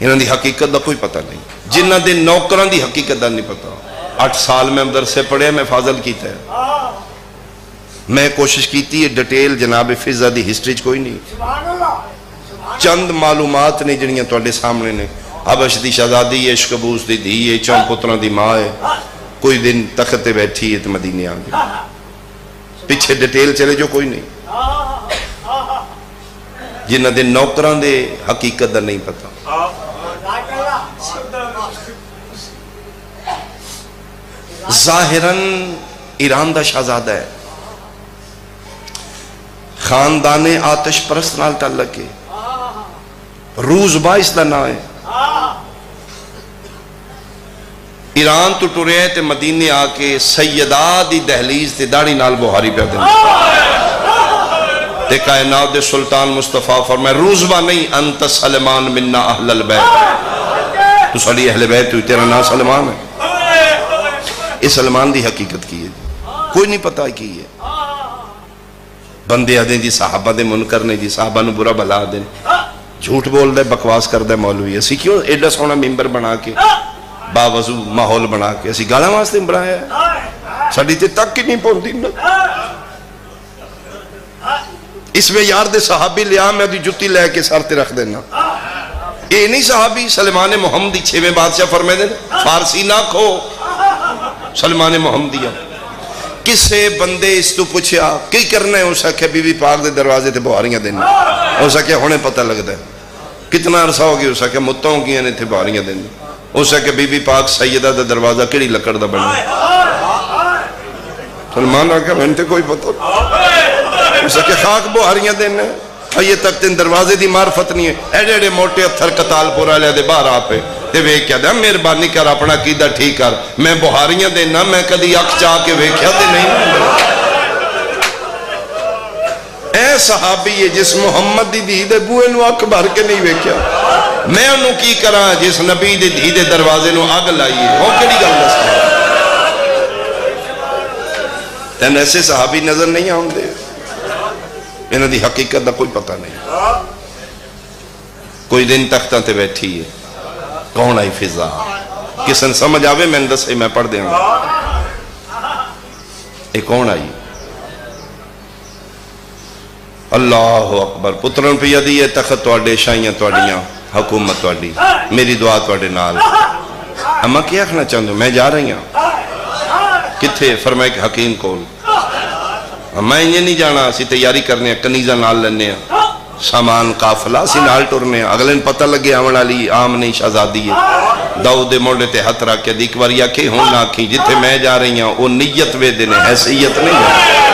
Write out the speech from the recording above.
انہوں دی حقیقت دا کوئی پتہ نہیں، جنہ دے نوکران دی حقیقت دا نہیں پتہ۔ 8 سال میں مدرسے پڑھے، میں فاضل کیتا ہے، میں کوشش کیتی ہے ڈیٹیل جناب فضا دی ہسٹری کوئی نہیں، چند معلومات نے جنیاں تواڈے سامنے نے۔ حبش دی شہزادی ہے، اشکبوس دی دھی ہے، 4 پتراں دی ماں ہے، کوئی دن تخت تے بیٹھی ہے تو مدینے آ گئی، پیچھے ڈیٹیل چلے جو کوئی نہیں، جنہ دے نوکران دے حقیقت دا نہیں پتہ۔ ظاہراً ایران دا شہزادہ ہے، خاندان آتش پرست نال تعلق ہے، روز باعث دا نام ہے، ایران تو ٹرے تے مدینے آ کے سیدہ دی دہلیز تے داڑھی نال بہاری پہ دیں تے کائنات دے سلطان مصطفیٰ فرمائے روزبہ نہیں انت سلمان مننا اہل البیت، تو ساڑی اہل بیت ہوئی، تیرا نام سلمان ہے۔ اس سلمان دی حقیقت کی ہے کوئی نہیں پتہ کی ہے، بندے آدھیں جی صحابہ دے منکر نے، جی صحابہ نو برا بھلا دیں، جھوٹ بول دے، بکواس کر دے مولوی، اسی کیوں ایڈا سونا ممبر بنا کے باوضو ماحول بنا کے اسی گالا واسطے بنایا ہے، ساڑی تے تک ہی نہیں پہنچتی نا۔ اس میں یار دے صحابی لیا میں دی جتی لے کے سر تے رکھ دینا، اے نہیں صحابی سلمان محمدی 6ویں بادشاہ فرمائے دے فارسی نہ کھو سلمان محمدی۔ کسے بندے اس تو پوچھیا کی کرنا ہے، اسا کہ بی بی پاک دے دروازے تے بہاریاں دینا، اسا کہ ہونے پتہ لگ دے کتنا عرصہ ہو گیا، اسا کہ متوں کیا نے تھے بہاریاں دینا، اسا کہ بی بی پاک سیدہ دا دروازہ کڑی لکڑ دا بنا، سلمان آکھا میں انتے کوئی پتہ، اسا کہ خاک بہاریاں دینا، یہ تک تین دروازے دی معرفت نہیں ہے، ایڈے ایڈے موٹے اتھر کتال پورا لے دے باہر آپے تے وے کیا دے مہربانی کر اپنا قیدہ ٹھیک کر، میں بہاریاں دینا میں کدی اکھ چاہ کے وے کیا دے نہیں۔ اے صحابی ہے جس محمد دی دھی دے بوئے نو اکھ بھر کے نہیں وے کیا، میں انہوں کی کرا جس نبی دی دھی دے دروازے نو آگ لائیے، وہ کڑی گل دستا تین ایسے صحابی نظر نہیں آؤں دے، انہوں دی حقیقت دا کوئی پتہ نہیں۔ کوئی دن تختہ تے بیٹھی ہے، کون آئی فضا، کسن سمجھ آوے میں دسے میں پڑھ دیں گا، اے کون آئی؟ اللہ اکبر، پترن پہ یدی ہے تخت توڑے شائیاں توڑیاں حکومت توڑی، میری دعا توڑے نال۔ اما کیا کہنا چاہتا ہوں، میں جا رہی ہوں کتھے؟ فرمائے کہ حکیم کول، میں انہیں نہیں جانا، اسی تیاری کرنے ہیں، کنیزہ نال لنے ہیں، سامان قافلہ اسی نال ٹرنے ہیں، اگلے ان پتہ لگے آمن علی عام نہیں شہزادی ہے، داؤد موڑے تے ہتھ رکھ کے دیکھ واریا کہ ہوں نہ کھی، جتھے میں جا رہی ہوں وہ نیت وے دینے حیثیت نہیں ہے۔